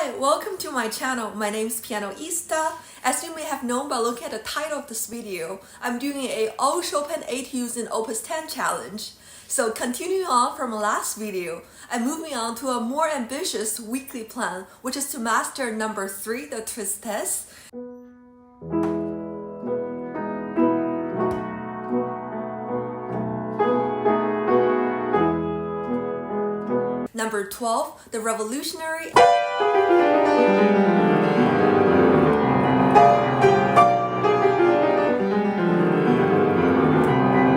Hi, welcome to my channel. My name is Pianoista. As you may have known by looking at the title of this video, I'm doing a all Chopin Etudes in Op.10 challenge. So continuing on from last video, I'm moving on to a more ambitious weekly plan, which is to master number 3, the Tristesse. Number 12, the Revolutionary.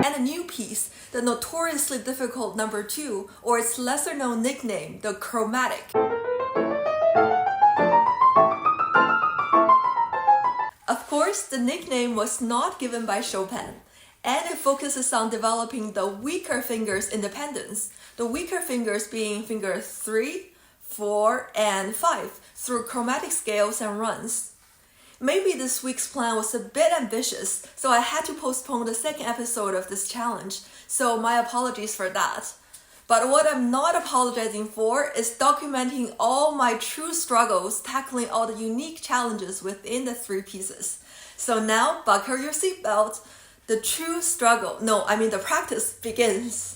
And a new piece, the notoriously difficult number 2, or its lesser known nickname, the Chromatic. Of course, the nickname was not given by Chopin, and it focuses on developing the weaker fingers' independence, the weaker fingers being finger 3, 4, and 5 through chromatic scales and runs. Maybe this week's plan was a bit ambitious, so I had to postpone the second episode of this challenge, so my apologies for that. But what I'm not apologizing for is documenting all my true struggles tackling all the unique challenges within the 3 pieces. So now, buckle your seatbelt. The true struggle, the practice begins.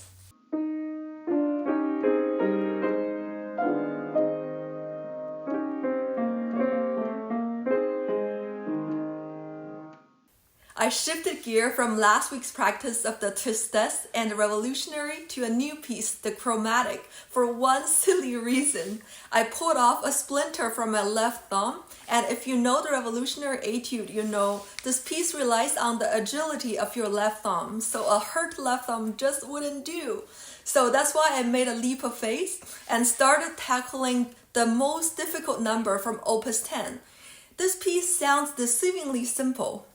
I shifted gear from last week's practice of the Tristesse and the Revolutionary to a new piece, the Chromatic, for one silly reason. I pulled off a splinter from my left thumb, and if you know the Revolutionary Etude, you know this piece relies on the agility of your left thumb, so a hurt left thumb just wouldn't do. So that's why I made a leap of faith and started tackling the most difficult number from Opus 10. This piece sounds deceivingly simple.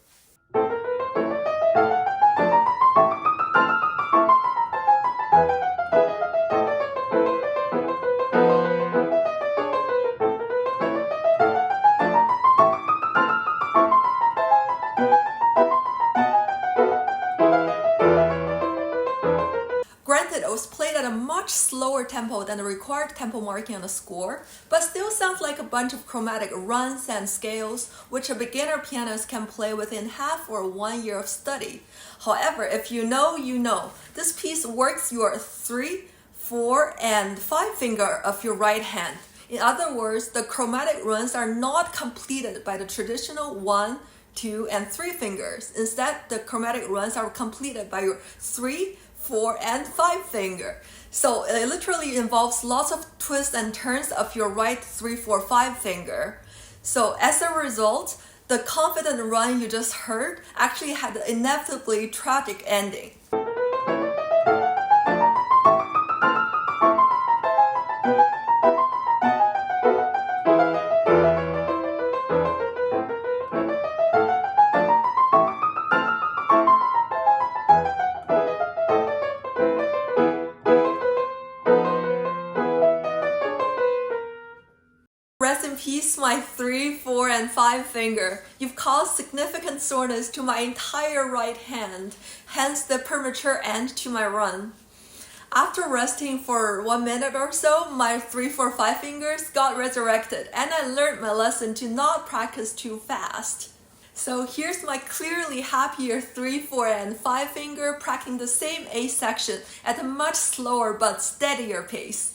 Granted, it was played at a much slower tempo than the required tempo marking on the score, but still sounds like a bunch of chromatic runs and scales, which a beginner pianist can play within half or 1 year of study. However, if you know, you know. This piece works your 3, 4, and 5 finger of your right hand. In other words, the chromatic runs are not completed by the traditional 1, 2, and 3 fingers. Instead, the chromatic runs are completed by your 3, 4, and 5 finger. So it literally involves lots of twists and turns of your right 3, 4, 5 finger. So as a result, the confident run you just heard actually had an inevitably tragic ending. Rest in peace, my 3, 4, and 5 finger. You've caused significant soreness to my entire right hand, hence the premature end to my run. After resting for 1 minute or so, my 3, 4, 5 fingers got resurrected, and I learned my lesson to not practice too fast. So here's my clearly happier 3, 4, and 5 finger practicing the same A section at a much slower but steadier pace.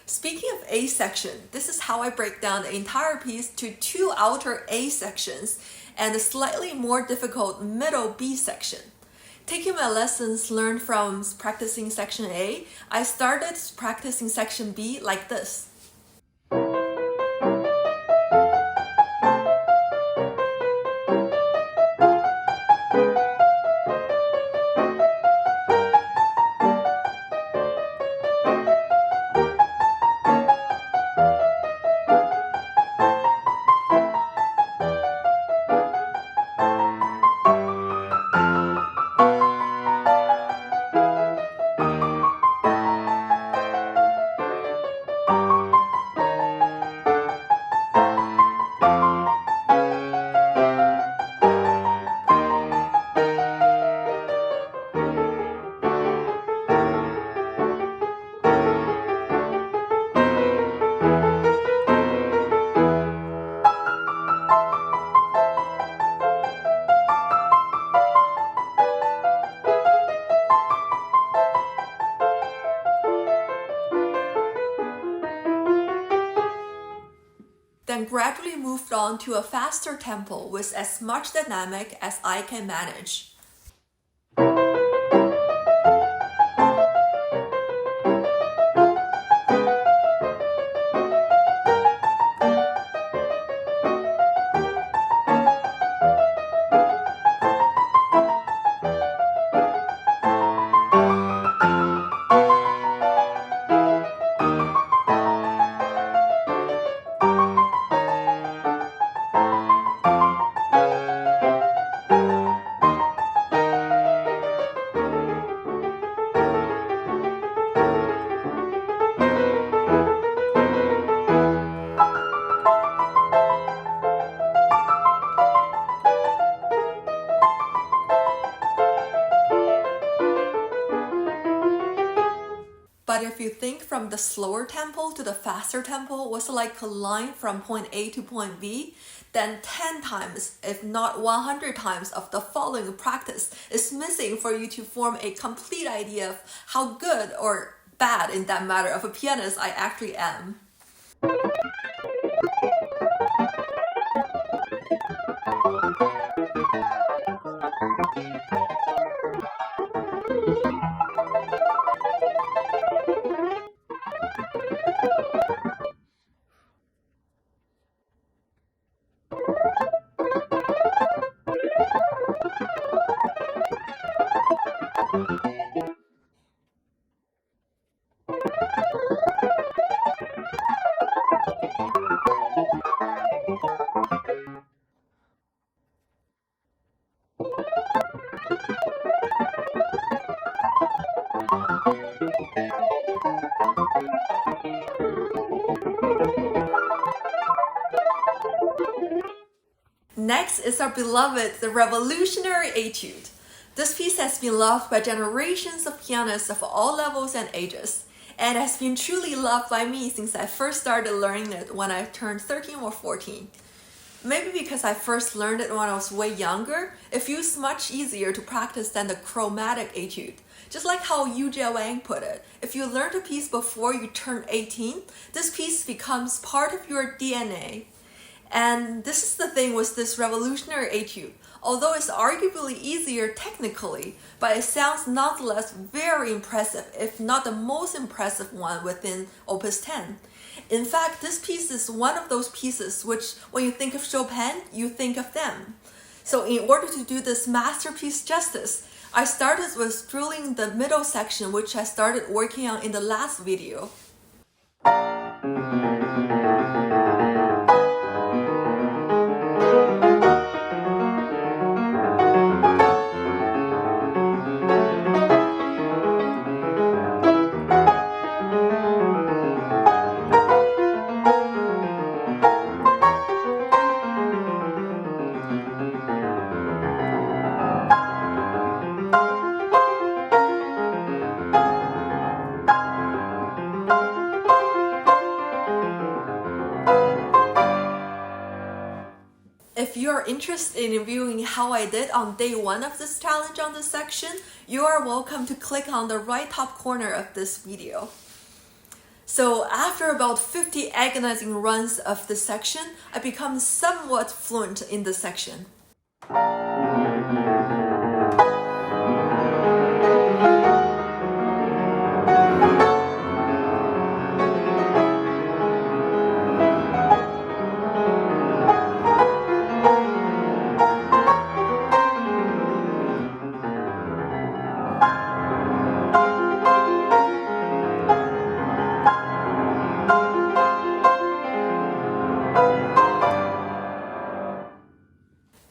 Speaking of A section, this is how I break down the entire piece to 2 outer A sections and a slightly more difficult middle B section. Taking my lessons learned from practicing section A, I started practicing section B like this. Then gradually moved on to a faster tempo with as much dynamic as I can manage. But if you think from the slower tempo to the faster tempo was like a line from point A to point B, then 10 times, if not 100 times of the following practice is missing for you to form a complete idea of how good or bad in that matter of a pianist I actually am. Next is our beloved The Revolutionary Etude. This piece has been loved by generations of pianists of all levels and ages, and has been truly loved by me since I first started learning it when I turned 13 or 14. Maybe because I first learned it when I was way younger, it feels much easier to practice than the chromatic etude. Just like how Yu Jie Wang put it, if you learned a piece before you turn 18, this piece becomes part of your DNA. And this is the thing with this revolutionary etude. Although it's arguably easier technically, but it sounds nonetheless very impressive, if not the most impressive one within Op.10. In fact, this piece is one of those pieces which, when you think of Chopin, you think of them. So in order to do this masterpiece justice, I started with drilling the middle section, which I started working on in the last video. If you are interested in viewing how I did on day 1 of this challenge on this section, you are welcome to click on the right top corner of this video. So after about 50 agonizing runs of this section, I become somewhat fluent in this section.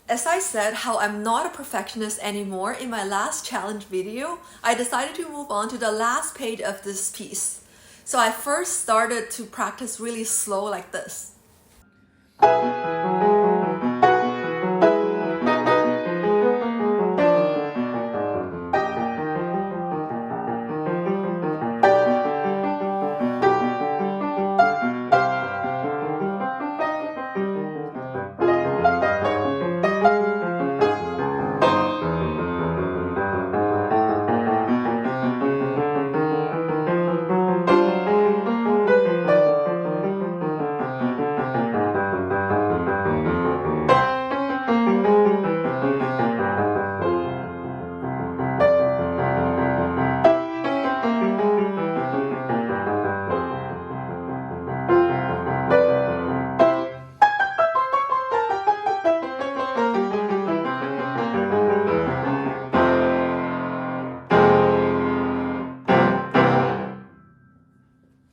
As I said how I'm not a perfectionist anymore in my last challenge video, I decided to move on to the last page of this piece. So I first started to practice really slow like this.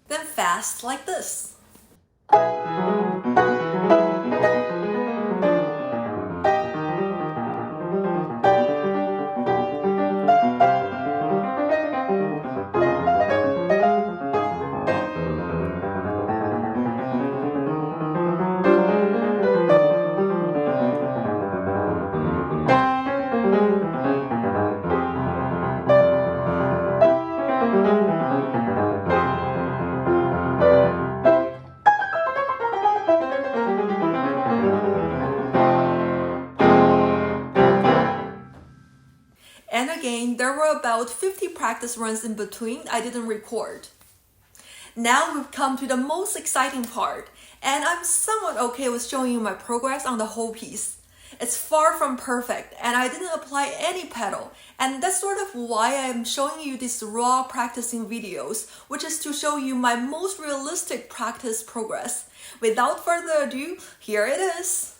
Then fast like this. And again, there were about 50 practice runs in between I didn't record. Now we've come to the most exciting part, and I'm somewhat okay with showing you my progress on the whole piece. It's far from perfect, and I didn't apply any pedal, and that's sort of why I'm showing you these raw practicing videos, which is to show you my most realistic practice progress. Without further ado, here it is.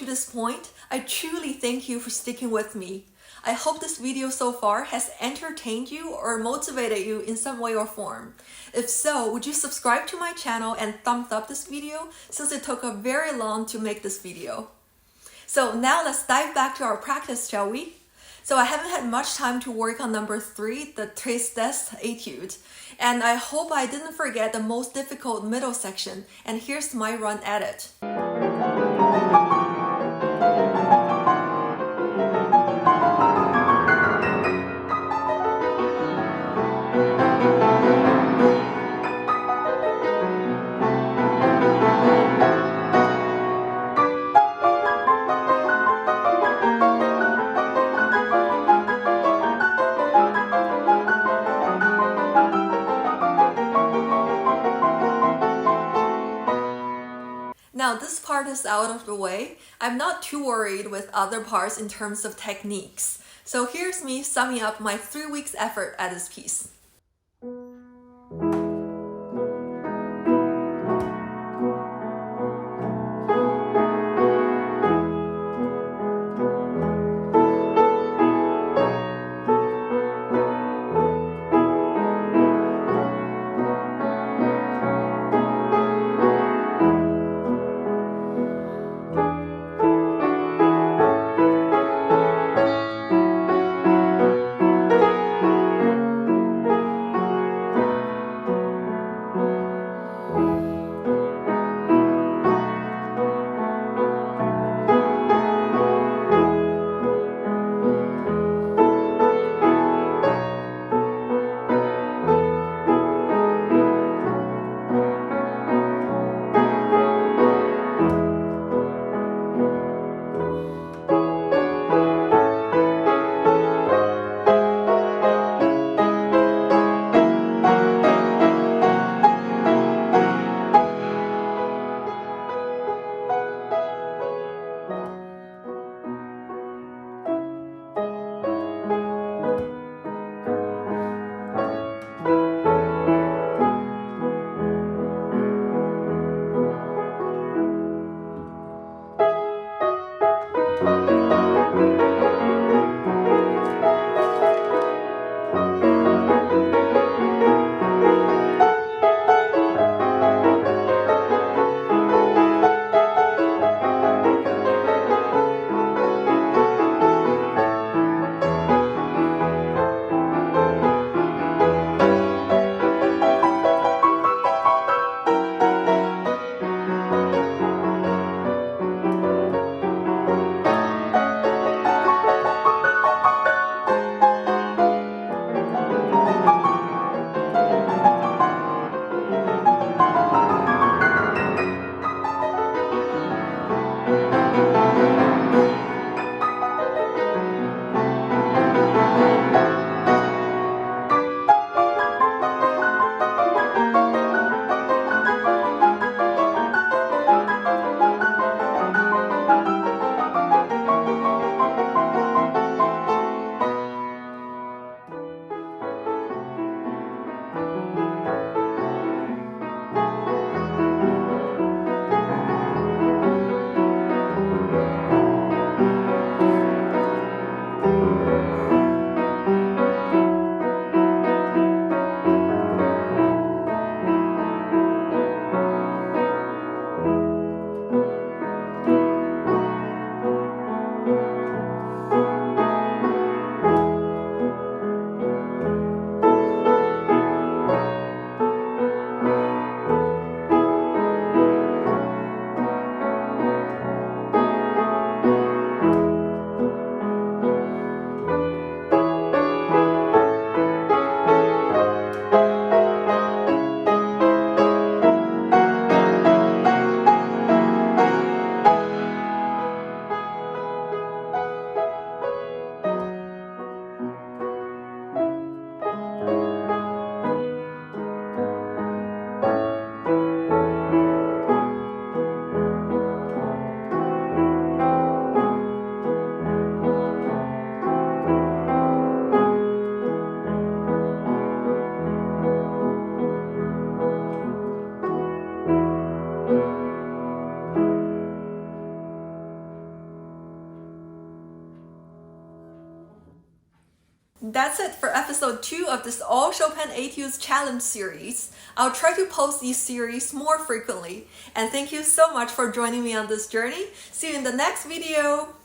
to this point, I truly thank you for sticking with me. I hope this video so far has entertained you or motivated you in some way or form. If so, would you subscribe to my channel and thumbs up this video since it took a very long to make this video. So now let's dive back to our practice, shall we? So I haven't had much time to work on number 3, the Tristesse Etude, and I hope I didn't forget the most difficult middle section, and here's my run at it. Now this part is out of the way. I'm not too worried with other parts in terms of techniques. So here's me summing up my 3 weeks effort at this piece. That's it for episode 2 of this All Chopin Etudes Challenge series. I'll try to post these series more frequently. And thank you so much for joining me on this journey. See you in the next video.